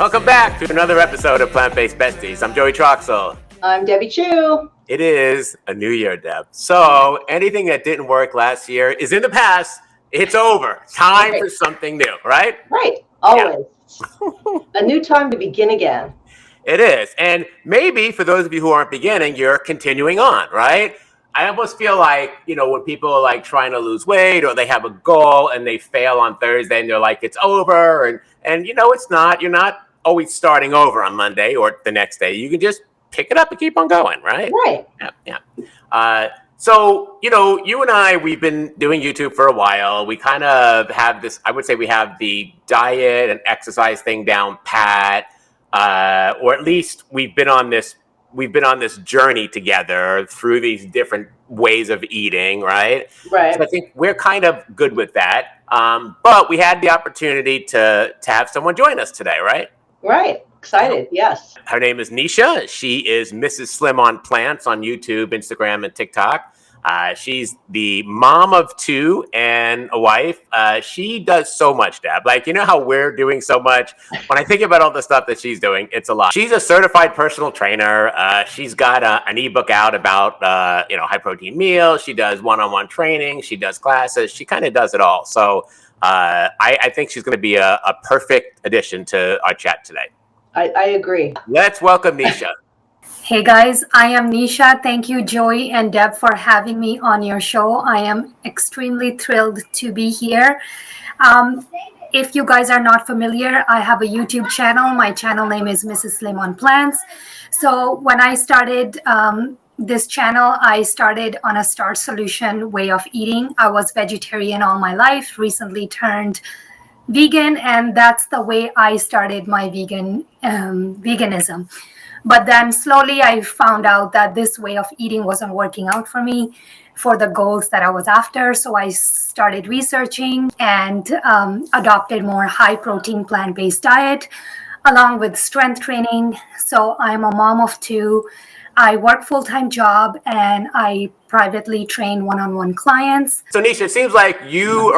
Welcome back to another episode of Plant-Based Besties. I'm Joey Troxel. I'm Debbie Chu. It is a new year, Deb. So anything that didn't work last year is in the past. It's over. Time for something new, right? Right. Always. Yeah. A new time to begin again. It is. And maybe for those of you who aren't beginning, you're continuing on, right? I almost feel like, when people are like trying to lose weight or they have a goal and they fail on Thursday and they're like, it's over. And it's not. You're not always starting over on Monday or the next day. You can just pick it up and keep on going, right? Right. Yeah. So, you and I, we've been doing YouTube for a while. We kind of have this, I would say we have the diet and exercise thing down pat, or at least we've been on this journey together through these different ways of eating, right? Right. So I think we're kind of good with that. But we had the opportunity to have someone join us today, right? Right. Excited. Yes. Her name is Nisha. She is Mrs. Slim on Plants on YouTube, Instagram, and TikTok. She's the mom of two and a wife. She does so much, Deb. Like, how we're doing so much. When I think about all the stuff that she's doing, it's a lot. She's a certified personal trainer. She's got an ebook out about, high protein meals. She does one-on-one training. She does classes. She kind of does it all. So I think she's going to be a perfect addition to our chat today. I agree. Let's welcome Nisha. Hey guys, I am Nisha. Thank you, Joey and Deb, for having me on your show. I am extremely thrilled to be here. If you guys are not familiar, I have a YouTube channel. My channel name is Mrs. Slim on Plants. So when I started this channel, I started on a Start Solution way of eating. I was vegetarian all my life, recently turned vegan, and that's the way I started my veganism. But then slowly I found out that this way of eating wasn't working out for me for the goals that I was after. So I started researching and adopted more high protein plant-based diet along with strength training. So I'm a mom of two. I work full-time job and I privately train one-on-one clients. So Nisha, it seems like you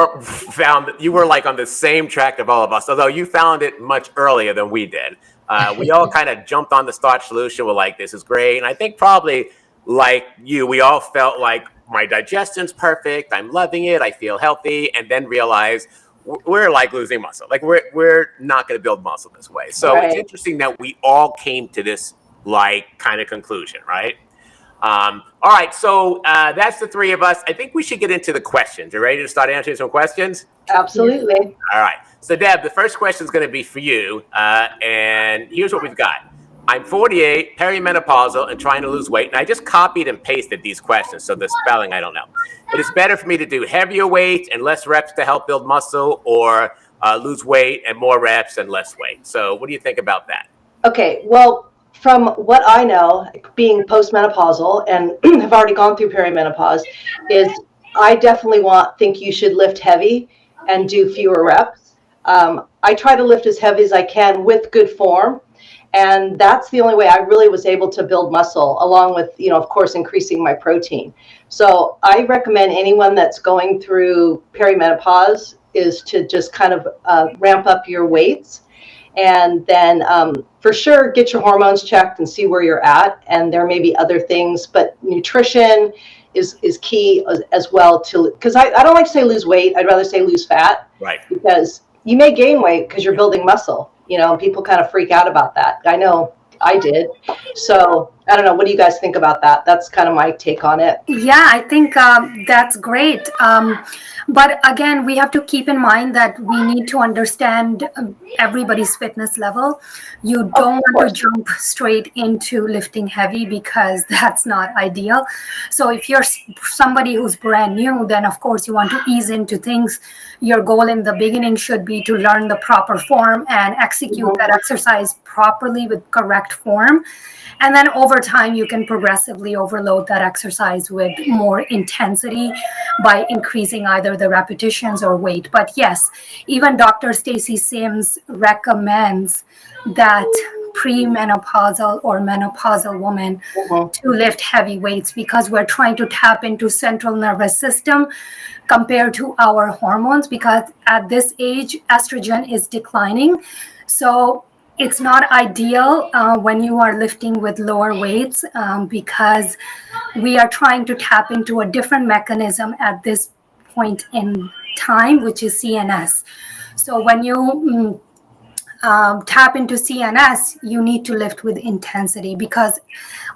were like on the same track of all of us, although you found it much earlier than we did. We all kind of jumped on the Start Solution. We're like, this is great. And I think probably like you, we all felt like my digestion's perfect. I'm loving it. I feel healthy. And then realized we're like losing muscle. Like we're not going to build muscle this way. So It's interesting that we all came to this like kind of conclusion, right? All right. So that's the three of us. I think we should get into the questions. You ready to start answering some questions? Absolutely. All right. So Deb, the first question is going to be for you. And here's what we've got. I'm 48, perimenopausal, and trying to lose weight. And I just copied and pasted these questions. So the spelling, I don't know. It is better for me to do heavier weight and less reps to help build muscle, or lose weight and more reps and less weight. So what do you think about that? Okay. Well, from what I know, being postmenopausal and have already gone through perimenopause, is I definitely think you should lift heavy and do fewer reps. I try to lift as heavy as I can with good form. And that's the only way I really was able to build muscle, along with, of course, increasing my protein. So I recommend anyone that's going through perimenopause is to just kind of ramp up your weights. And then for sure, get your hormones checked and see where you're at. And there may be other things, but nutrition is key as well, because I don't like to say lose weight. I'd rather say lose fat. Right. Because you may gain weight because you're building muscle. People kind of freak out about that. I know I did. So I don't know. What do you guys think about that? That's kind of my take on it. Yeah, I think that's great. But again, we have to keep in mind that we need to understand everybody's fitness level. You don't want to jump straight into lifting heavy because that's not ideal. So if you're somebody who's brand new, then of course you want to ease into things. Your goal in the beginning should be to learn the proper form and execute that exercise properly with correct form. And then over time, you can progressively overload that exercise with more intensity by increasing either the repetitions or weight. But yes, even Dr. Stacy Sims recommends that premenopausal or menopausal women to lift heavy weights, because we're trying to tap into central nervous system compared to our hormones, because at this age, estrogen is declining. So it's not ideal when you are lifting with lower weights because we are trying to tap into a different mechanism at this point in time, which is CNS. So when you tap into CNS, you need to lift with intensity because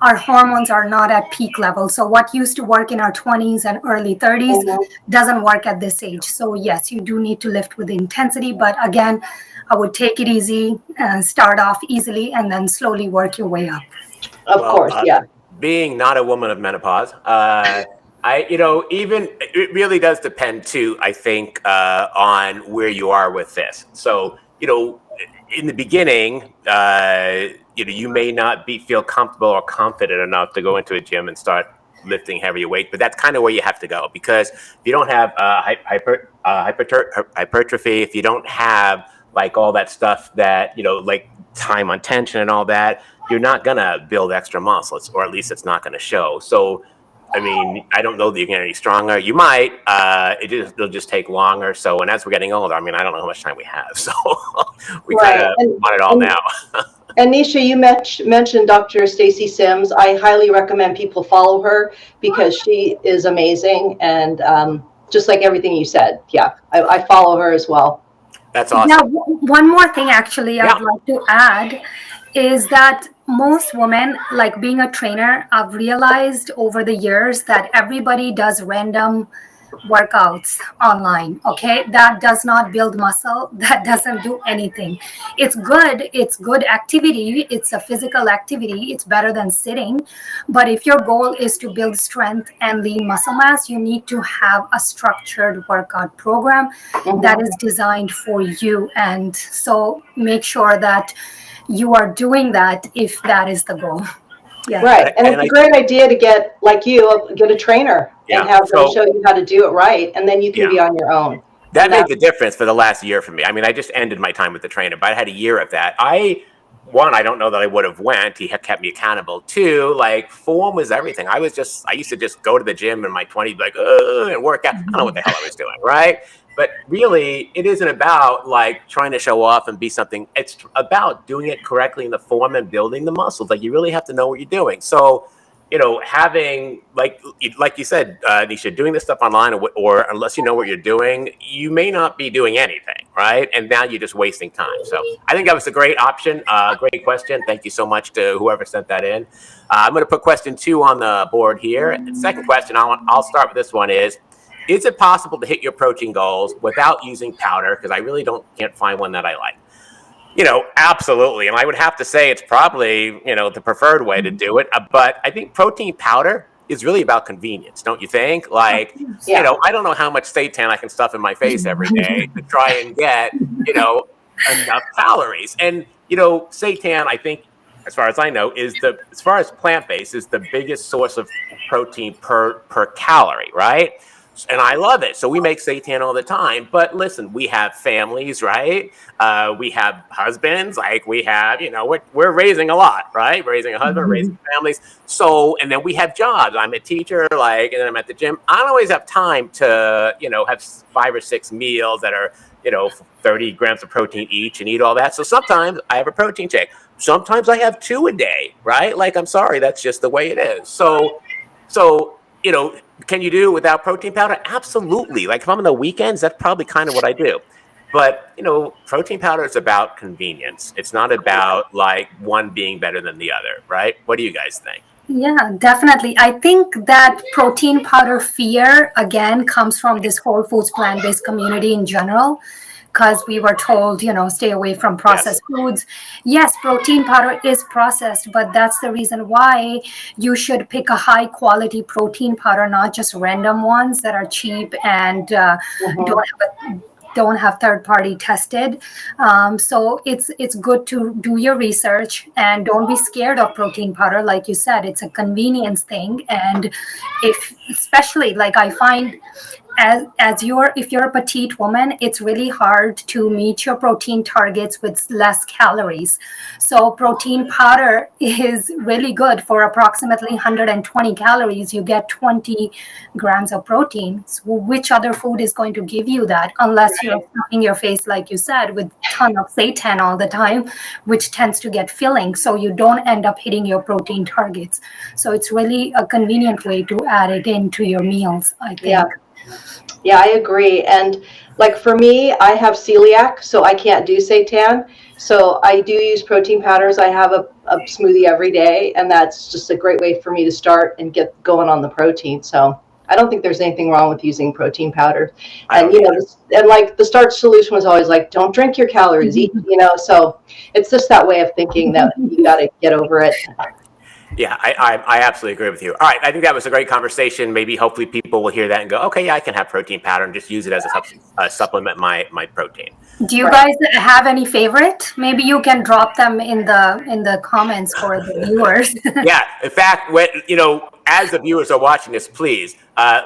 our hormones are not at peak level. So what used to work in our 20s and early 30s doesn't work at this age. So yes, you do need to lift with intensity. But again, I would take it easy, start off easily, and then slowly work your way up. Of course, yeah. Being not a woman of menopause, even it really does depend too, I think, on where you are with this. So, in the beginning, you may not feel comfortable or confident enough to go into a gym and start lifting heavier weight, but that's kind of where you have to go, because if you don't have hypertrophy, if you don't have like all that stuff that, like time on tension and all that, you're not gonna build extra muscles, or at least it's not gonna show. So, I mean, I don't know that you're getting any stronger. You might. It'll just take longer. So, and as we're getting older, I mean, I don't know how much time we have. So, we kind of want it all now. And Nisha, you mentioned Dr. Stacy Sims. I highly recommend people follow her because she is amazing. And just like everything you said, yeah, I follow her as well. That's awesome. Now, one more thing actually I'd like to add is that most women, like being a trainer, I've realized over the years that everybody does random workouts online. Okay, that does not build muscle. That doesn't do anything. It's good activity. It's a physical activity. It's better than sitting. But if your goal is to build strength and lean muscle mass, you need to have a structured workout program that is designed for you. And so make sure that you are doing that if that is the goal. Yeah. Right. And it's a great idea to get a trainer and have them show you how to do it right. And then you can be on your own. That made the difference for the last year for me. I mean, I just ended my time with the trainer, but I had a year of that. I don't know that I would have went. He had kept me accountable. Two, like form was everything. I used to just go to the gym in my 20s, like, and work out. I don't know what the hell I was doing. Right. But really, it isn't about like trying to show off and be something. It's about doing it correctly in the form and building the muscles. Like you really have to know what you're doing. So, having like you said, Nisha, doing this stuff online or unless you know what you're doing, you may not be doing anything, right? And now you're just wasting time. So I think that was a great option. Great question. Thank you so much to whoever sent that in. I'm going to put question 2 on the board here. The second question, I'll start with this one is it possible to hit your protein goals without using powder? Because I really can't find one that I like. Absolutely. And I would have to say it's probably, the preferred way to do it. But I think protein powder is really about convenience, don't you think? Like, I don't know how much seitan I can stuff in my face every day to try and get, enough calories. And, seitan, I think, as far as I know, as far as plant-based, is the biggest source of protein per calorie, right? And I love it. So we make seitan all the time. But listen, we have families, right? We have husbands. Like we have, we're raising a lot, right? Raising a husband, raising families. So, and then we have jobs. I'm a teacher, and then I'm at the gym. I don't always have time to, have 5 or 6 meals that are, 30 grams of protein each and eat all that. So sometimes I have a protein shake. Sometimes I have 2 a day, right? Like, I'm sorry, that's just the way it is. So, can you do it without protein powder? Absolutely. Like if I'm on the weekends, that's probably kind of what I do. But, protein powder is about convenience. It's not about like one being better than the other, right? What do you guys think? Yeah, definitely. I think that protein powder fear, again, comes from this whole foods plant-based community in general. Because we were told, stay away from processed foods. Yes, protein powder is processed, but that's the reason why you should pick a high quality protein powder, not just random ones that are cheap and don't have third party tested. So it's good to do your research and don't be scared of protein powder. Like you said, it's a convenience thing. And especially like I find if you're a petite woman, it's really hard to meet your protein targets with less calories. So protein powder is really good. For approximately 120 calories, you get 20 grams of protein. So which other food is going to give you that, unless you're stuffing your face, like you said, with ton of seitan all the time, which tends to get filling, so you don't end up hitting your protein targets. So it's really a convenient way to add it into your meals, I think. Yeah, I agree. And like for me, I have celiac, so I can't do seitan. So I do use protein powders. I have a smoothie every day, and that's just a great way for me to start and get going on the protein. So I don't think there's anything wrong with using protein powder. And and like the starch solution was always like, don't drink your calories, eat, so it's just that way of thinking that you got to get over it. Yeah, I absolutely agree with you. All right, I think that was a great conversation. Maybe hopefully people will hear that and go, okay, yeah, I can have protein powder and just use it as a supplement my protein. Do you guys have any favorite? Maybe you can drop them in the comments for the viewers. Yeah, in fact, as the viewers are watching this, please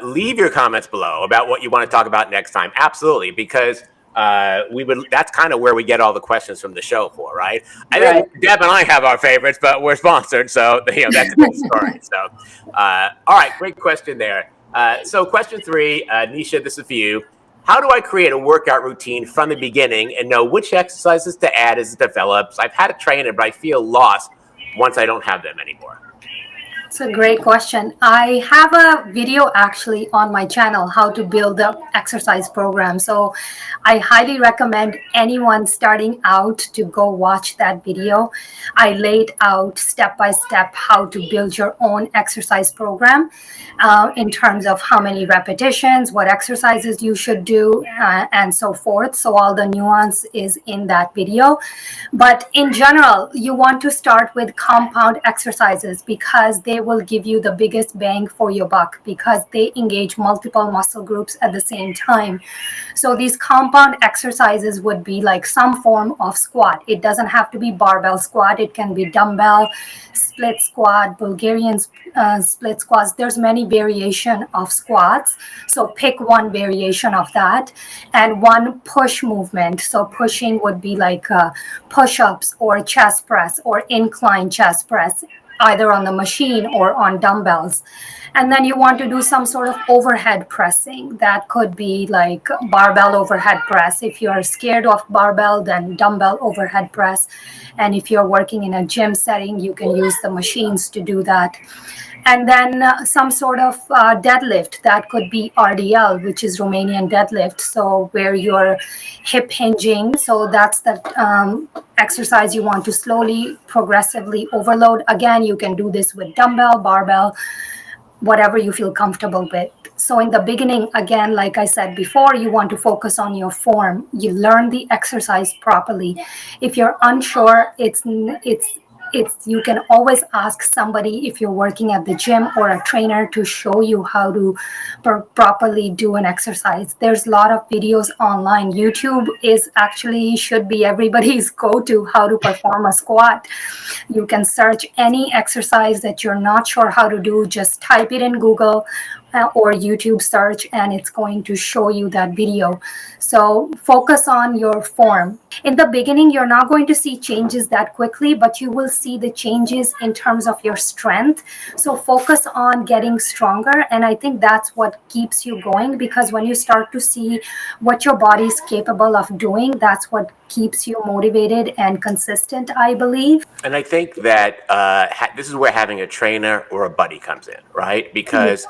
leave your comments below about what you want to talk about next time. Absolutely, because that's kind of where we get all the questions from the show for, right? I think Deb and I have our favorites, but we're sponsored, so that's a good story. So, all right, great question there. So question 3, Nisha, this is for you. How do I create a workout routine from the beginning and know which exercises to add as it develops? I've had a trainer, but I feel lost once I don't have them anymore. It's a great question. I have a video actually on my channel, how to build an exercise program. So I highly recommend anyone starting out to go watch that video. I laid out step by step how to build your own exercise program in terms of how many repetitions, what exercises you should do, and so forth. So all the nuance is in that video. But in general, you want to start with compound exercises because they will give you the biggest bang for your buck, because they engage multiple muscle groups at the same time. So these compound exercises would be like some form of squat. It doesn't have to be barbell squat. It can be dumbbell, split squat, Bulgarian split squats. There's many variation of squats. So pick one variation of that and one push movement. So pushing would be like push-ups or chest press or incline chest press, either on the machine or on dumbbells. And then you want to do some sort of overhead pressing. That could be like barbell overhead press. If you're scared of barbell, then dumbbell overhead press. And if you're working in a gym setting, you can use the machines to do that. And then some sort of deadlift. That could be RDL, which is Romanian deadlift. So where you're hip hinging. So that's the exercise you want to slowly, progressively overload. Again, you can do this with dumbbell, barbell, whatever you feel comfortable with. So in the beginning, again, like I said before, you want to focus on your form. You learn the exercise properly. If you're unsure, you can always ask somebody, if you're working at the gym, or a trainer to show you how to properly do an exercise. There's a lot of videos online. YouTube should be everybody's go-to how to perform a squat. You can search any exercise that you're not sure how to do, just type it in Google or YouTube search, and it's going to show you that video. So focus on your form. In the beginning, you're not going to see changes that quickly, but you will see the changes in terms of your strength. So focus on getting stronger. And I think that's what keeps you going, because when you start to see what your body is capable of doing, that's what keeps you motivated and consistent, I believe. And I think that this is where having a trainer or a buddy comes in, right? Because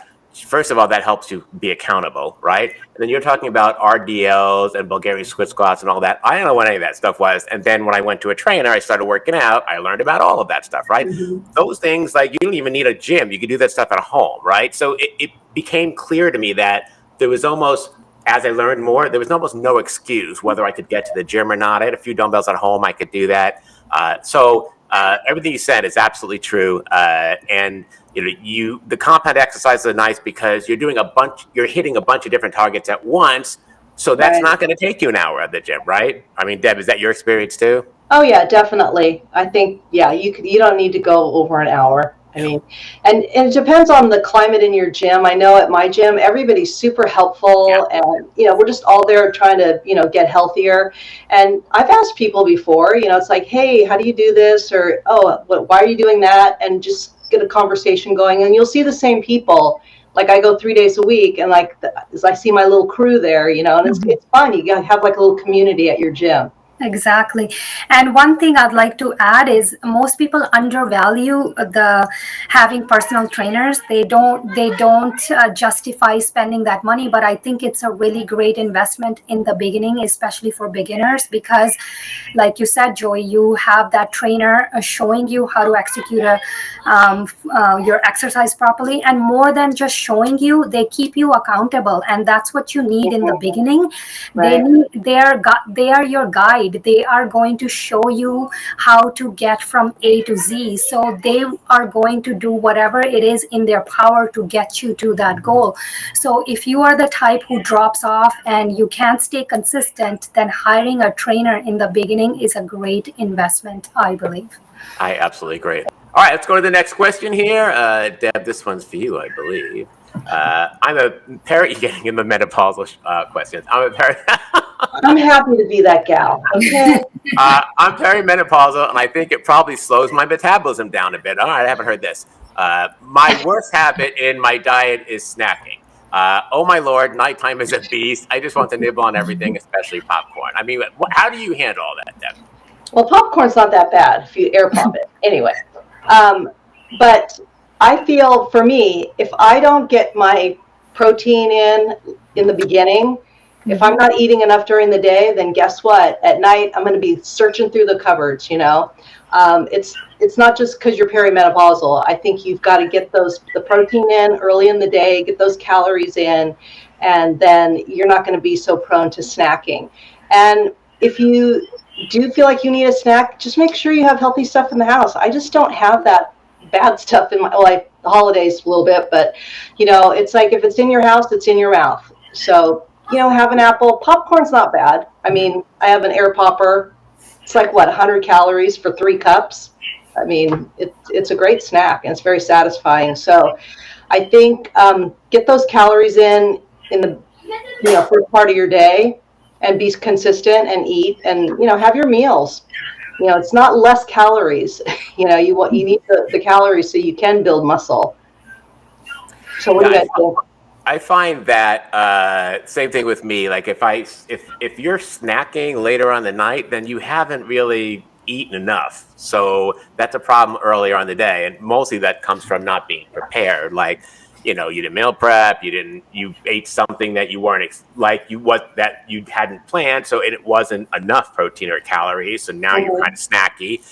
first of all, that helps you be accountable, right? And then you're talking about RDLs and Bulgarian split squats and all that. I don't know what any of that stuff was. And then when I went to a trainer, I started working out. I learned about all of that stuff, right? Those things, like, you don't even need a gym. You can do that stuff at home, right? So it became clear to me that there was almost, as I learned more, there was almost no excuse whether I could get to the gym or not. I had a few dumbbells at home. I could do that. So everything you said is absolutely true. And the compound exercises are nice because you're hitting a bunch of different targets at once. So that's not going to take you an hour at the gym, right? I mean, Deb, is that your experience too? Oh yeah, definitely. I think, you don't need to go over an hour. I mean, and it depends on the climate in your gym. I know at my gym, everybody's super helpful, and we're just all there trying to get healthier. And I've asked people before, it's like, hey, how do you do this? Or, oh, why are you doing that? And just get a conversation going. And you'll see the same people. Like I go 3 days a week, and as I see my little crew there, and it's fun. You gotta have like a little community at your gym. Exactly. And one thing I'd like to add is most people undervalue the having personal trainers. They don't justify spending that money, but I think it's a really great investment in the beginning, especially for beginners, because like you said, Joy, you have that trainer showing you how to execute your exercise properly. And more than just showing you, they keep you accountable. And that's what you need in the beginning. Right. They are your guide. They are going to show you how to get from A to Z. So they are going to do whatever it is in their power to get you to that goal. So if you are the type who drops off and you can't stay consistent, then hiring a trainer in the beginning is a great investment, I believe. I absolutely agree. All right, let's go to the next question here. Deb, this one's for you, I believe. You're getting in the menopausal questions. I'm happy to be that gal. Okay. I'm perimenopausal, and I think it probably slows my metabolism down a bit. All right, I haven't heard this. My worst habit in my diet is snacking. Oh my Lord, nighttime is a beast. I just want to nibble on everything, especially popcorn. I mean, how do you handle all that, Deb? Well, popcorn's not that bad if you air pop it. Anyway, but I feel for me, if I don't get my protein in the beginning, if I'm not eating enough during the day, then guess what? At night, I'm going to be searching through the cupboards. It's not just because you're perimenopausal. I think you've got to get the protein in early in the day, get those calories in, and then you're not going to be so prone to snacking. And if you do feel like you need a snack, just make sure you have healthy stuff in the house. I just don't have that bad stuff in my life. The holidays a little bit, but it's like if it's in your house, it's in your mouth. So have an apple. Popcorn's not bad. I mean, I have an air popper. It's like 100 calories for 3 cups. I mean, it's a great snack and it's very satisfying. So I think get those calories in the first part of your day, and be consistent and eat, and have your meals. It's not less calories. You need the calories so you can build muscle. So what do you guys think? I find that same thing with me. Like if you're snacking later on the night, then you haven't really eaten enough. So that's a problem earlier on the day, and mostly that comes from not being prepared. Like you didn't meal prep, you ate something that you weren't that you hadn't planned, so it wasn't enough protein or calories. So now you're kind of snacky.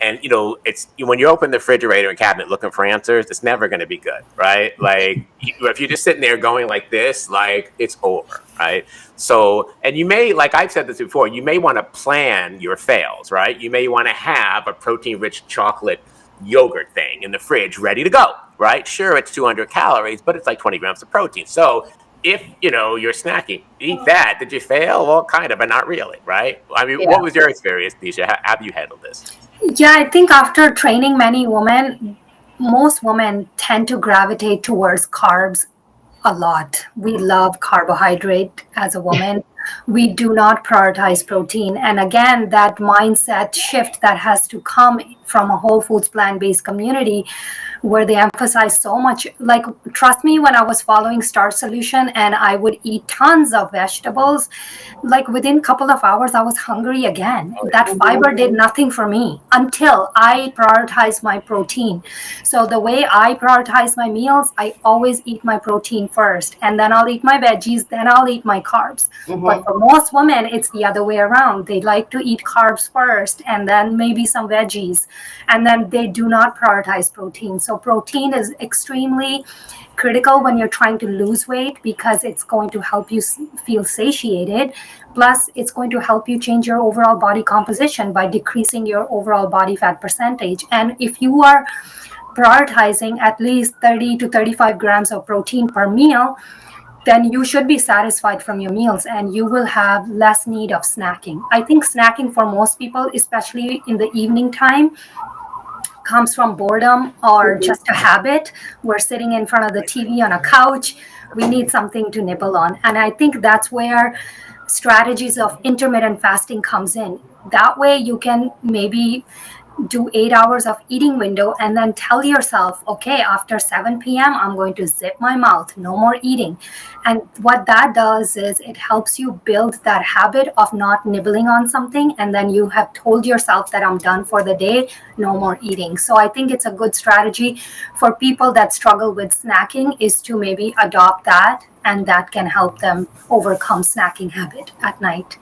And it's when you open the refrigerator and cabinet looking for answers, it's never going to be good, right? Like if you're just sitting there going like this, like it's over, right? So, and you may, like I've said this before, you may want to plan your fails, right? You may want to have a protein-rich chocolate yogurt thing in the fridge ready to go, right? Sure, it's 200 calories, but it's like 20 grams of protein. So if you're snacking, eat that. Did you fail? Well, kind of, but not really, right? I mean, What was your experience, Nisha? How have you handled this? Yeah, I think after training many women, most women tend to gravitate towards carbs a lot. We love carbohydrate as a woman. We do not prioritize protein. And again, that mindset shift that has to come from a whole foods plant-based community where they emphasize so much. Like, trust me, when I was following Star Solution and I would eat tons of vegetables, like within a couple of hours, I was hungry again. That fiber did nothing for me until I prioritized my protein. So the way I prioritize my meals, I always eat my protein first, and then I'll eat my veggies, then I'll eat my carbs. But for most women, it's the other way around. They like to eat carbs first, and then maybe some veggies, and then they do not prioritize protein. So protein is extremely critical when you're trying to lose weight because it's going to help you feel satiated. Plus, it's going to help you change your overall body composition by decreasing your overall body fat percentage. And if you are prioritizing at least 30 to 35 grams of protein per meal, then you should be satisfied from your meals and you will have less need of snacking. I think snacking for most people, especially in the evening time, comes from boredom or just a habit. We're sitting in front of the TV on a couch. We need something to nibble on. And I think that's where strategies of intermittent fasting comes in. That way you can maybe do 8 hours of eating window and then tell yourself, okay, after 7 p.m., I'm going to zip my mouth, no more eating. And what that does is it helps you build that habit of not nibbling on something. And then you have told yourself that I'm done for the day, no more eating. So I think it's a good strategy for people that struggle with snacking is to maybe adopt that, and that can help them overcome snacking habit at night.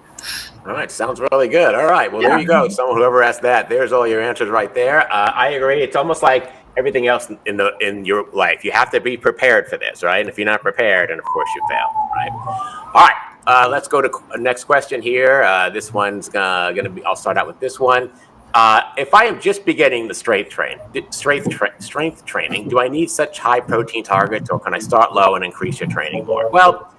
All right, sounds really good. All right, well, there you go. Whoever asked that, there's all your answers right there. I agree. It's almost like everything else in your life. You have to be prepared for this, right? And if you're not prepared, then of course you fail, right? All right, let's go to next question here. This one's gonna be. I'll start out with this one. If I am just beginning the strength training, do I need such high protein targets, or can I start low and increase your training more? Well,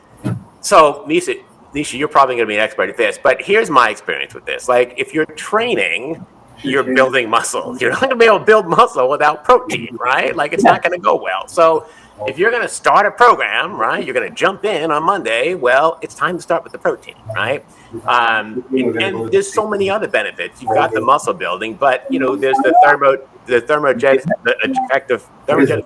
so Nisha, you're probably going to be an expert at this, but here's my experience with this. Like, if you're training, you're building muscle. You're not going to be able to build muscle without protein, right? Like, it's not going to go well. So if you're going to start a program, right, you're going to jump in on Monday, well, it's time to start with the protein, right? And there's so many other benefits. You've got the muscle building, but, you know, there's the thermogenic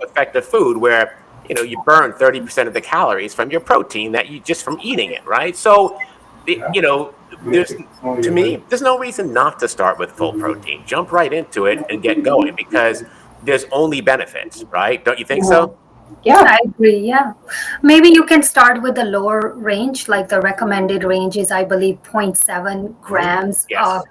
effect of food where, you know, you burn 30% of the calories from your protein that you just from eating it, right? So, you know, there's no reason not to start with full protein. Jump right into it and get going because there's only benefits, right? Don't you think so? Yeah, I agree. Yeah. Maybe you can start with the lower range, like the recommended range is, I believe, 0.7 grams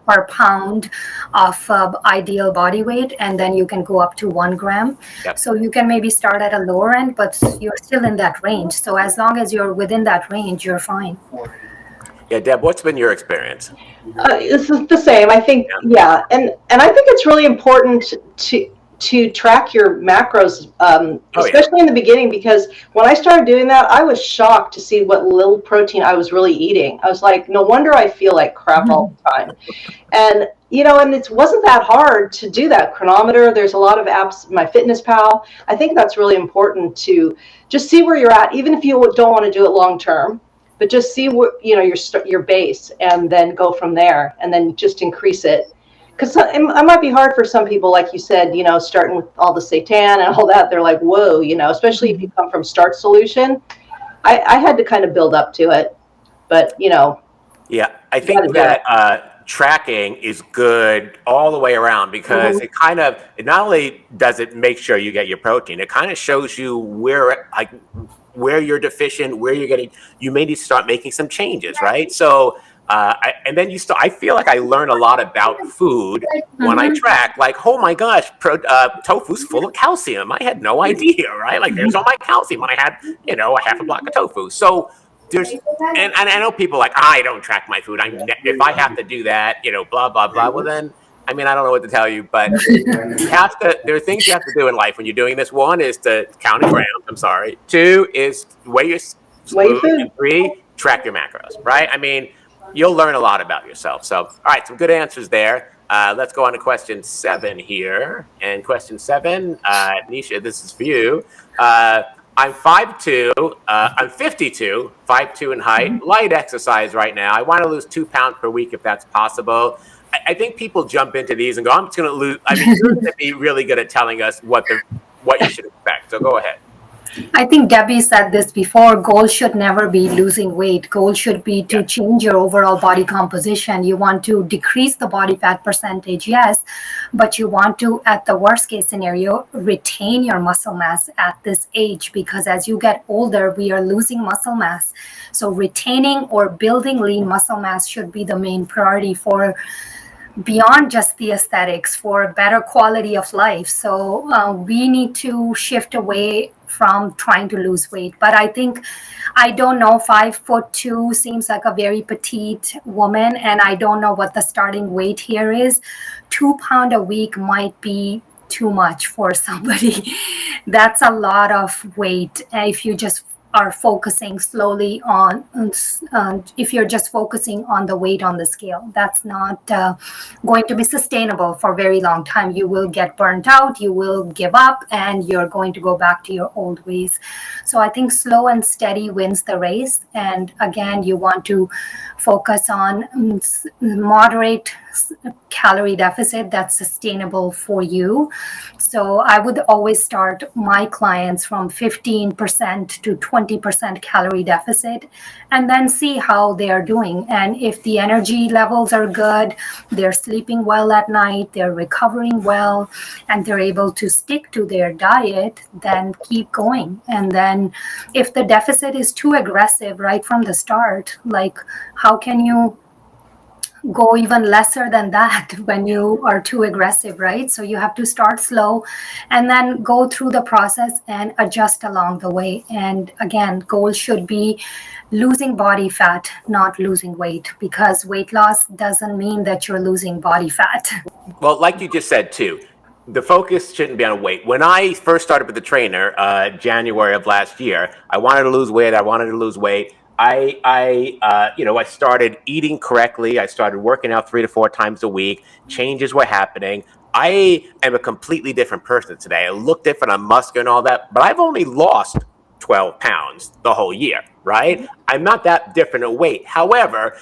per pound of ideal body weight. And then you can go up to 1 gram. Yep. So you can maybe start at a lower end, but you're still in that range. So as long as you're within that range, you're fine. Yeah, Deb, what's been your experience? This is the same. I think, yeah. And I think it's really important to track your macros, especially in the beginning, because when I started doing that, I was shocked to see what little protein I was really eating. I was like, no wonder I feel like crap all the time. And, you know, and it wasn't that hard to do that. Chronometer, there's a lot of apps, MyFitnessPal. I think that's really important to just see where you're at, even if you don't want to do it long term, but just see what, you know, your base, and then go from there, and then just increase it. Because it might be hard for some people, like you said, you know, starting with all the seitan and all that. They're like, whoa, you know, especially if you come from Start Solution. I had to kind of build up to it, but, you know. Yeah, I think that tracking is good all the way around because it not only does it make sure you get your protein, it kind of shows you where you're deficient, where you're getting, you may need to start making some changes, right? So, I feel like I learn a lot about food when I track, like, oh my gosh, tofu's full of calcium. I had no idea, right? Like, there's all my calcium when I had, you know, a half a block of tofu. So and I know people like, I don't track my food. If I have to do that, you know, blah, blah, blah. Well, then, I mean, I don't know what to tell you, but there are things you have to do in life when you're doing this. One is to count in grams. I'm sorry. 2 is weigh your food. And 3, track your macros, right? I mean, you'll learn a lot about yourself. So, all right, some good answers there. Let's go on to question 7 here. And question 7, Nisha, this is for you. I'm 5'2", I'm 52, 5'2" in height, light exercise right now. I want to lose 2 pounds per week if that's possible. I think people jump into these and go, I'm just going to lose. I mean, you're going to be really good at telling us what you should expect. So go ahead. I think Debbie said this before, goal should never be losing weight. Goal should be to change your overall body composition. You want to decrease the body fat percentage, yes, but you want to, at the worst case scenario, retain your muscle mass at this age, because as you get older, we are losing muscle mass. So retaining or building lean muscle mass should be the main priority for beyond just the aesthetics, for a better quality of life. So we need to shift away from trying to lose weight. But I don't know, 5'2" seems like a very petite woman, and I don't know what the starting weight here is. 2 pounds a week might be too much for somebody. That's a lot of weight if you just are focusing slowly on, if you're just focusing on the weight on the scale, that's not going to be sustainable for a very long time. You will get burnt out, you will give up, and you're going to go back to your old ways. So I think slow and steady wins the race. And again, you want to focus on moderate calorie deficit that's sustainable for you. So I would always start my clients from 15% to 20% calorie deficit, and then see how they are doing. And if the energy levels are good, they're sleeping well at night, they're recovering well, and they're able to stick to their diet, then keep going. And then if the deficit is too aggressive right from the start, like how can you go even lesser than that when you are too aggressive, right? So you have to start slow and then go through the process and adjust along the way. And again, goal should be losing body fat, not losing weight, because weight loss doesn't mean that you're losing body fat. Well, like you just said too, the focus shouldn't be on weight. When I first started with the trainer, January of last year, I wanted to lose weight. I started eating correctly. I started working out 3 to 4 times a week. Changes were happening. I am a completely different person today. I look different. I'm muscular and all that, but I've only lost 12 pounds the whole year, right? I'm not that different in weight. However,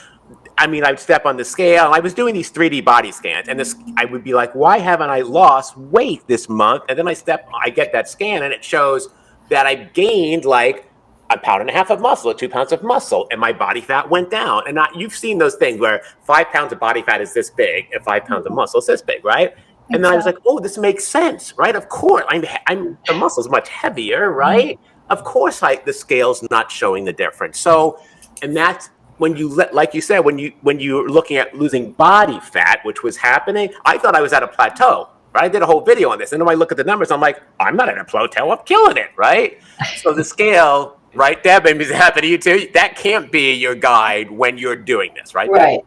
I'd step on the scale. I was doing these 3D body scans, and I would be like, why haven't I lost weight this month? And then I get that scan, and it shows that I gained like 1.5 pounds of muscle, or 2 pounds of muscle, and my body fat went down. And you've seen those things where 5 pounds of body fat is this big, and 5 pounds of muscle is this big, right? And then I was like, oh, this makes sense, right? Of course, the muscle is much heavier, right? Of course, the scale's not showing the difference. So, and that's when like you said, when you're looking at losing body fat, which was happening, I thought I was at a plateau, right? I did a whole video on this, and then when I look at the numbers, I'm like, I'm not at a plateau, I'm killing it, right? So the scale, right, Deb, and does it happen to you too? That can't be your guide when you're doing this, right? Right.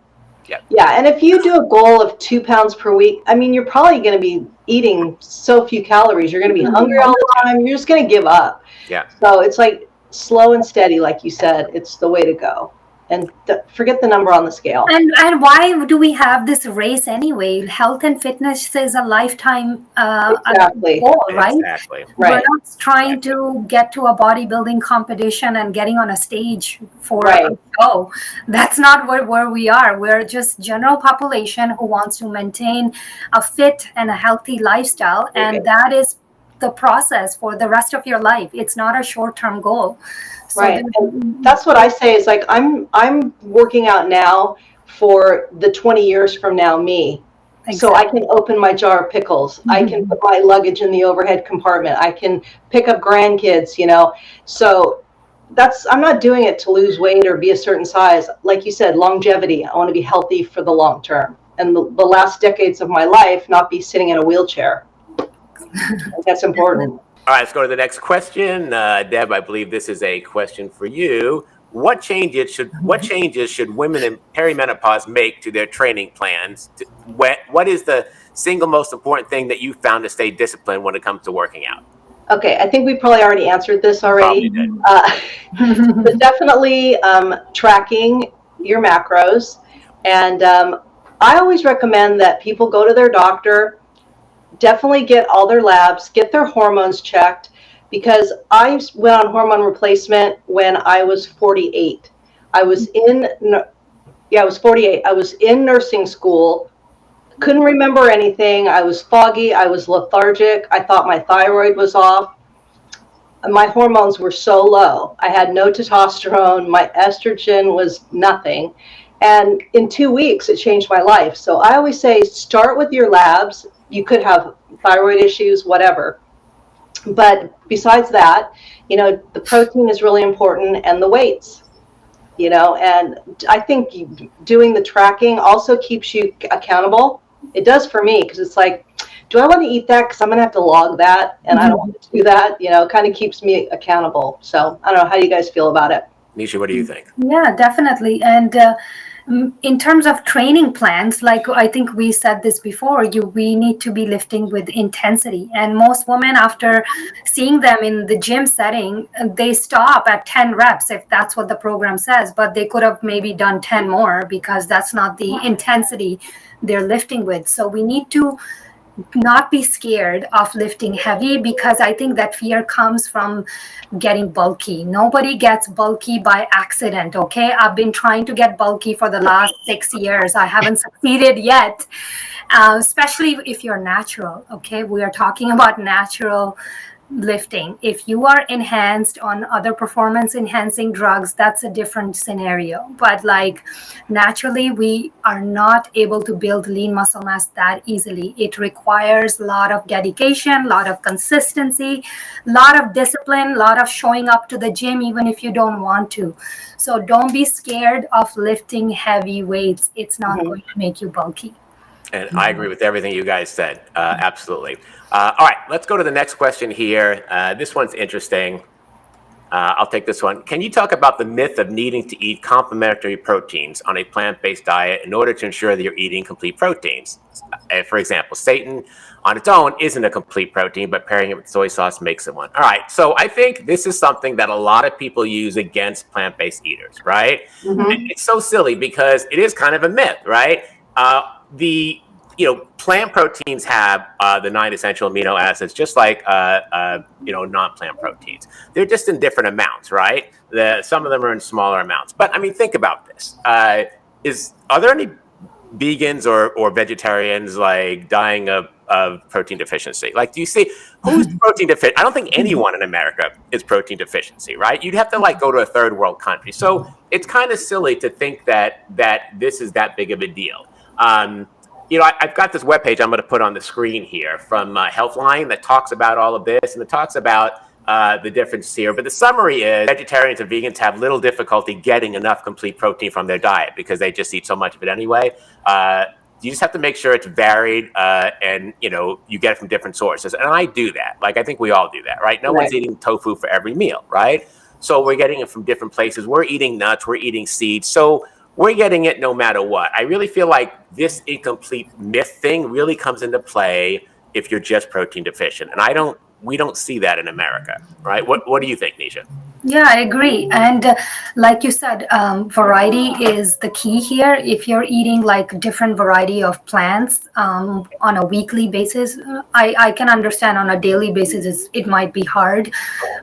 Yeah. And if you do a goal of 2 pounds per week, you're probably going to be eating so few calories. You're going to be hungry all the time. You're just going to give up. Yeah. So it's like slow and steady, like you said, it's the way to go. And forget the number on the scale. And why do we have this race anyway? Health and fitness is a lifetime goal, right? Exactly. We're not trying to get to a bodybuilding competition and getting on a stage for a show. That's not where we are. We're just general population who wants to maintain a fit and a healthy lifestyle. And that is the process for the rest of your life. It's not a short-term goal. So and that's what I say is like, I'm working out now for the 20 years from now, me. Exactly. So I can open my jar of pickles. I can put my luggage in the overhead compartment. I can pick up grandkids, So I'm not doing it to lose weight or be a certain size. Like you said, longevity. I want to be healthy for the long term. And the last decades of my life, not be sitting in a wheelchair. That's important. All right, let's go to the next question. Deb, I believe this is a question for you. What changes should women in perimenopause make to their training plans? What is the single most important thing that you found to stay disciplined when it comes to working out? Okay, I think we probably already answered this already. But definitely tracking your macros. And I always recommend that people go to their doctor, definitely get all their labs, get their hormones checked, because I went on hormone replacement when I was 48. I was 48. I was in nursing school, couldn't remember anything. I was foggy. I was lethargic. I thought my thyroid was off. My hormones were so low. I had no testosterone. My estrogen was nothing. And in 2 weeks, it changed my life. So I always say, start with your labs. You could have thyroid issues, whatever. But besides that, the protein is really important, and the weights, and I think doing the tracking also keeps you accountable. It does for me, because it's like, do I want to eat that? Because I'm going to have to log that, and I don't want to do that. It kind of keeps me accountable. So I don't know. How do you guys feel about it? Nisha, what do you think? Yeah, definitely. And In terms of training plans, like I think we said this before, we need to be lifting with intensity. And most women, after seeing them in the gym setting, they stop at 10 reps if that's what the program says, but they could have maybe done 10 more because that's not the intensity they're lifting with. So we need to not be scared of lifting heavy, because I think that fear comes from getting bulky. Nobody gets bulky by accident, okay? I've been trying to get bulky for the last 6 years. I haven't succeeded yet, especially if you're natural, okay? We are talking about natural lifting. If you are enhanced on other performance enhancing drugs, that's a different scenario. But like naturally, we are not able to build lean muscle mass that easily. It requires a lot of dedication, a lot of consistency, a lot of discipline, a lot of showing up to the gym even if you don't want to. So don't be scared of lifting heavy weights. It's not going to make you bulky. And I agree with everything you guys said. Absolutely. All right, let's go to the next question here. This one's interesting. I'll take this one. Can you talk about the myth of needing to eat complementary proteins on a plant-based diet in order to ensure that you're eating complete proteins? For example, seitan on its own isn't a complete protein, but pairing it with soy sauce makes it one. All right, so I think this is something that a lot of people use against plant-based eaters, right? It's so silly because it is kind of a myth, right? The plant proteins have the 9 essential amino acids, just like non-plant proteins. They're just in different amounts, right? Some of them are in smaller amounts. But I mean, think about this: are there any vegans or vegetarians like dying of protein deficiency? Like, do you see who's protein deficient? I don't think anyone in America is protein deficiency, right? You'd have to like go to a third world country. So it's kind of silly to think that this is that big of a deal. I've got this webpage I'm going to put on the screen here from Healthline that talks about all of this, and it talks about the difference here. But the summary is vegetarians and vegans have little difficulty getting enough complete protein from their diet because they just eat so much of it anyway. You just have to make sure it's varied and, you get it from different sources. And I do that. Like, I think we all do that, right? No one's eating tofu for every meal, right? So we're getting it from different places. We're eating nuts. We're eating seeds. So we're getting it no matter what. I really feel like this incomplete myth thing really comes into play if you're just protein deficient. And we don't see that in America, right? What do you think, Nisha? Yeah, I agree. And like you said, variety is the key here. If you're eating like different variety of plants on a weekly basis, I can understand on a daily basis it might be hard.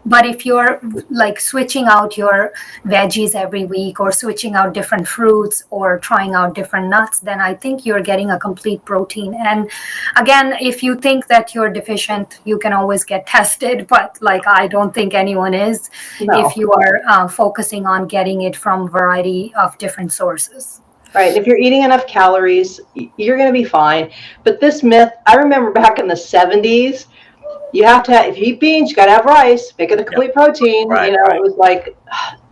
But if you're like switching out your veggies every week or switching out different fruits or trying out different nuts, then I think you're getting a complete protein. And again, if you think that you're deficient, you can always get tested. But like, I don't think anyone is. If you are focusing on getting it from a variety of different sources. Right. If you're eating enough calories, you're going to be fine. But this myth, I remember back in the 70s, you have to if you eat beans, you got to have rice, make it a complete protein. Right, It was like,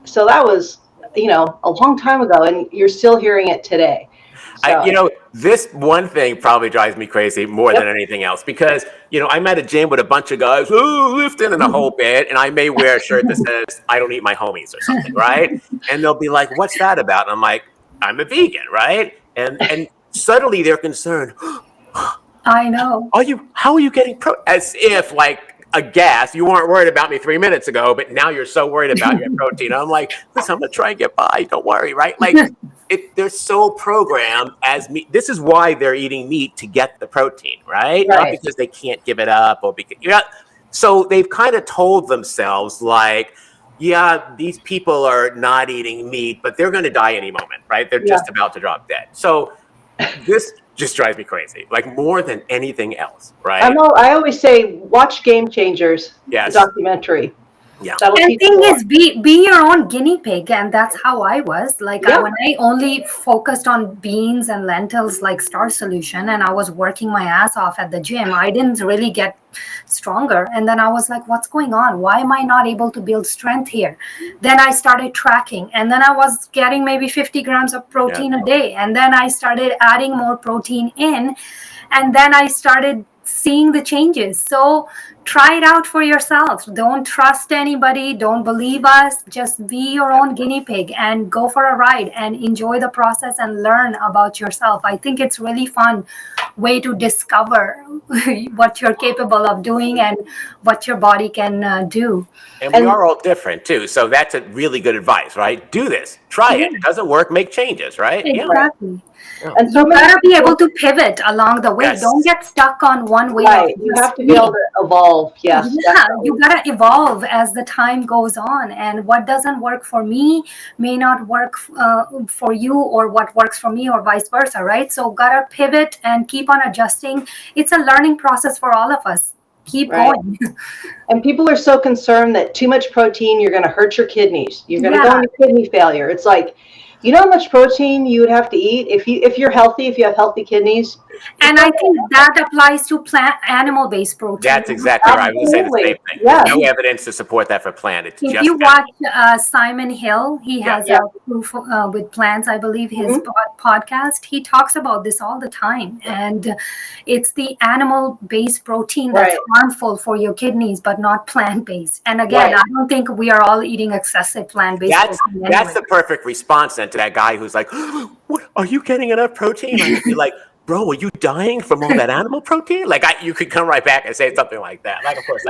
so that was, a long time ago, and you're still hearing it today. So. This one thing probably drives me crazy more than anything else because, I'm at a gym with a bunch of guys, lifting in a whole bit, and I may wear a shirt that says, I don't eat my homies or something, right? And they'll be like, what's that about? And I'm like, I'm a vegan, right? And suddenly they're concerned. I know. How are you getting as if like a gas, you weren't worried about me 3 minutes ago, but now you're so worried about your protein. I'm like, listen, I'm going to try and get by. Don't worry, right? Like, they're so programmed as meat. This is why they're eating meat to get the protein, right? Not because they can't give it up or because so they've kind of told themselves like, yeah, these people are not eating meat, but they're going to die any moment, right? They're just about to drop dead. So this just drives me crazy, like more than anything else, right? I always say, watch Game Changers, the documentary. Yeah. And thing is, be your own guinea pig, and that's how I was. Like when I only focused on beans and lentils, like Star Solution, and I was working my ass off at the gym, I didn't really get stronger. And then I was like, what's going on? Why am I not able to build strength here? Then I started tracking, and then I was getting maybe 50 grams of protein a day, and then I started adding more protein in, and then I started seeing the changes. So try it out for yourself. Don't trust anybody. Don't believe us. Just be your own guinea pig and go for a ride and enjoy the process and learn about yourself. I think it's really fun way to discover what you're capable of doing and what your body can do. And we are all different too. So that's a really good advice, right? Do this, try it. It doesn't work, make changes, right? Exactly. Yeah. And so You many gotta be people- able to pivot along the way. Yes. Don't get stuck on one way. Right. You have to be able to evolve. Yes. Yeah, definitely. you gotta evolve as the time goes on, and what doesn't work for me may not work for you, or what works for me, or vice versa, right? So gotta pivot and keep on adjusting. It's a learning process for all of us. Keep Right. going. And people are so concerned that too much protein, you're going to hurt your kidneys. You're going to go into kidney failure. It's like, you know how much protein you would have to eat if you're healthy, if you have healthy kidneys? And I think that applies to animal-based protein. That's exactly right. I was going to say the same thing. Yeah. There's no evidence to support that for plant. It's If just you watch Simon Hill, he has Yeah. a proof with plants, I believe, his podcast. He talks about this all the time, and it's the animal-based protein that's harmful for your kidneys, but not plant-based. And again, I don't think we are all eating excessive plant-based protein. That's the perfect response then to that guy who's like, "What, are you getting enough protein?" I'd be like, "Bro, are you dying from all that animal protein?" Like, you could come right back and say something like that. Like, of course,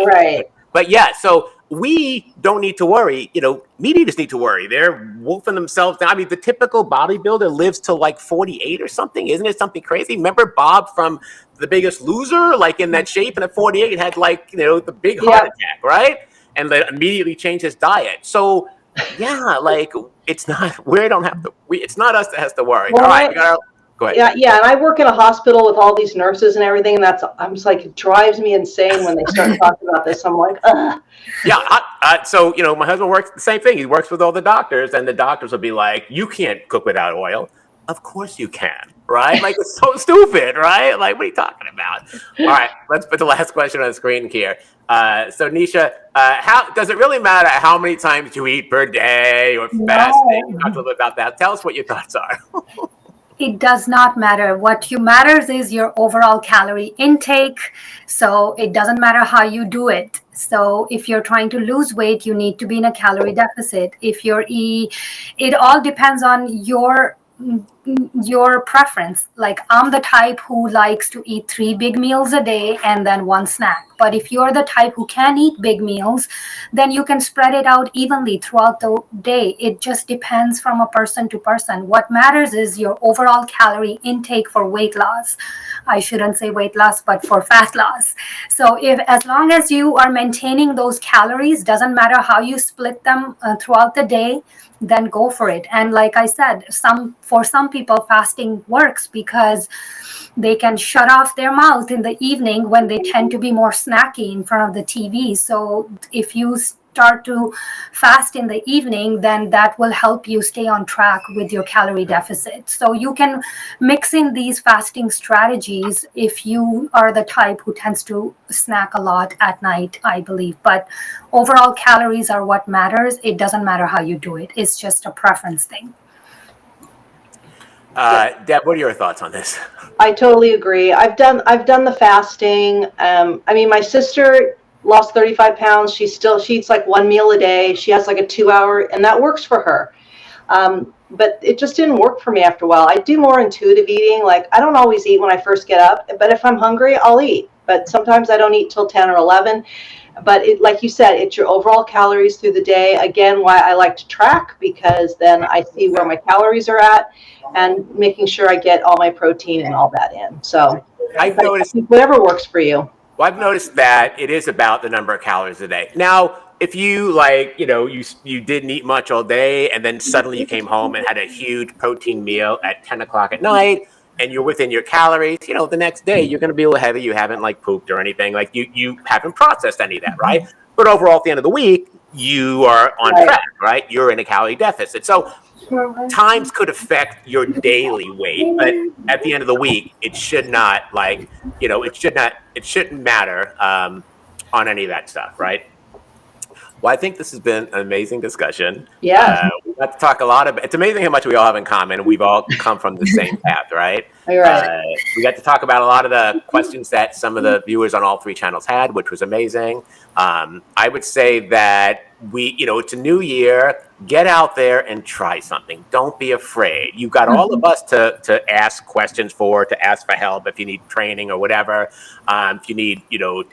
but yeah. So we don't need to worry. You know, meat eaters need to worry. They're wolfing themselves down. I mean, the typical bodybuilder lives to like 48 or something. Isn't it something crazy? Remember Bob from The Biggest Loser, like in that shape, and at 48 had like, you know, the big heart attack, right? And then immediately changed his diet. So yeah, like it's not. It's not us that has to worry. Well, all right, go ahead. Yeah, and I work in a hospital with all these nurses and everything, and I'm just like, it drives me insane when they start talking about this. I'm like, ugh. Yeah, so you know, my husband works the same thing. He works with all the doctors, and the doctors will be like, "You can't cook without oil." Of course you can, right? Like, it's so stupid, right? Like, what are you talking about? All right, let's put the last question on the screen here. So Nisha, how does it really matter how many times you eat per day or fasting? You talked a little bit about that. Tell us what your thoughts are. It does not matter. What matters is your overall calorie intake. So it doesn't matter how you do it. So if you're trying to lose weight, you need to be in a calorie deficit. It all depends on your preference. Like, I'm the type who likes to eat 3 big meals a day and then 1 snack. But if you're the type who can eat big meals, then you can spread it out evenly throughout the day. It just depends from a person to person. What matters is your overall calorie intake for weight loss. I shouldn't say weight loss, but for fat loss. So as long as you are maintaining those calories, doesn't matter how you split them throughout the day, then go for it. And like I said, for some people, fasting works because they can shut off their mouth in the evening when they tend to be more snacky in front of the TV. So if you start to fast in the evening, then that will help you stay on track with your calorie deficit. So you can mix in these fasting strategies if you are the type who tends to snack a lot at night, I believe. But overall calories are what matters. It doesn't matter how you do it. It's just a preference thing. Deb, what are your thoughts on this? I totally agree. I've done the fasting. I mean, my sister lost 35 pounds. She eats like 1 meal a day. She has like a 2-hour, and that works for her. But it just didn't work for me after a while. I do more intuitive eating. Like, I don't always eat when I first get up, but if I'm hungry, I'll eat. But sometimes I don't eat till 10 or 11. But like you said, it's your overall calories through the day. Again, why I like to track, because then I see where my calories are at and making sure I get all my protein and all that in. So I've noticed whatever works for you. Well, I've noticed that it is about the number of calories a day. Now, if you you didn't eat much all day and then suddenly you came home and had a huge protein meal at 10 o'clock at night and you're within your calories, the next day you're going to be a little heavy. You haven't pooped or anything. Like you haven't processed any of that, right? But overall, at the end of the week, you are on track, right? You're in a calorie deficit. So times could affect your daily weight, but at the end of the week, it should not it shouldn't matter on any of that stuff, right? Well, I think this has been an amazing discussion. Yeah. got to talk a lot about. It's amazing how much we all have in common. We've all come from the same path, right? You're right. We got to talk about a lot of the questions that some of the viewers on all three channels had, which was amazing. I would say that it's a new year. Get out there and try something. Don't be afraid. You've got all of us to ask questions to ask for help if you need training or whatever. If you need,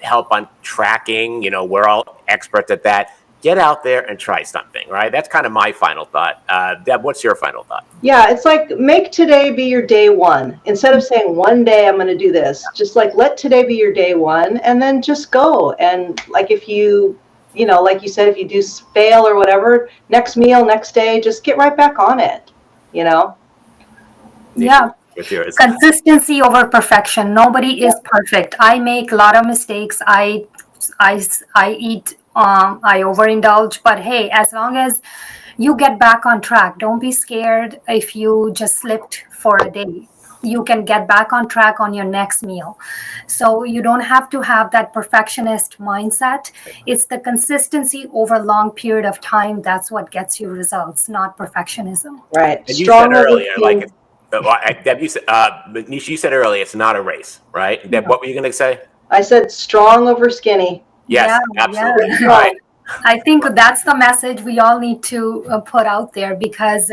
help on tracking, we're all experts at that. Get out there and try something, right? That's kind of my final thought. Deb, what's your final thought? Yeah, it's like make today be your day one. Instead of saying one day I'm going to do this, just like let today be your day one, and then just go. And like if you, like you said, if you do fail or whatever, next meal, next day, just get right back on it, Yeah. With yours. Consistency over perfection. Nobody is perfect. I make a lot of mistakes. I eat, I overindulge, but hey, as long as you get back on track, don't be scared if you just slipped for a day. You can get back on track on your next meal. So you don't have to have that perfectionist mindset. It's the consistency over a long period of time. That's what gets you results, not perfectionism. Right. And you said earlier, Deb, Nisha, you said earlier, it's not a race, right? Deb, what were you going to say? I said strong over skinny. Yes, absolutely. Yeah. Right. I think that's the message we all need to put out there, because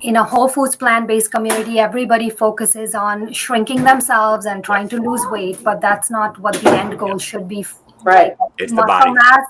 in a whole foods plant-based community, everybody focuses on shrinking themselves and trying to lose weight, but that's not what the end goal should be. Right. It's the body. Mass,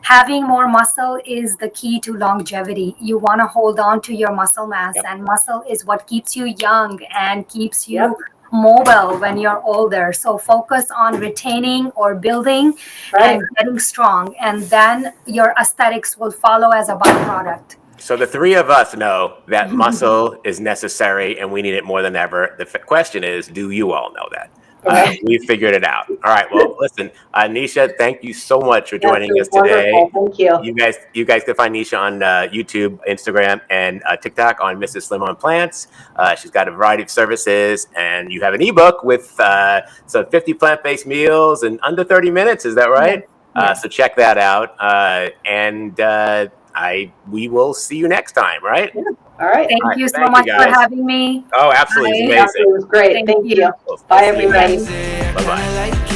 having more muscle is the key to longevity. You want to hold on to your muscle mass, and muscle is what keeps you young and keeps you mobile when you're older. So focus on retaining or building and getting strong, and then your aesthetics will follow as a byproduct. So the three of us know that muscle is necessary and we need it more than ever. The question is, do you all know that? We figured it out. All right. Well, listen, Nisha, thank you so much for joining us today. Thank you. You guys can find Nisha on YouTube, Instagram, and TikTok on Mrs. Slim on Plants. She's got a variety of services, and you have an ebook with some 50 plant-based meals in under 30 minutes. Is that right? So check that out. We will see you next time, right? Yeah. All right. Thank you so much for having me. Oh, absolutely. Amazing. It was great. Thank you. Bye, everybody. Bye-bye.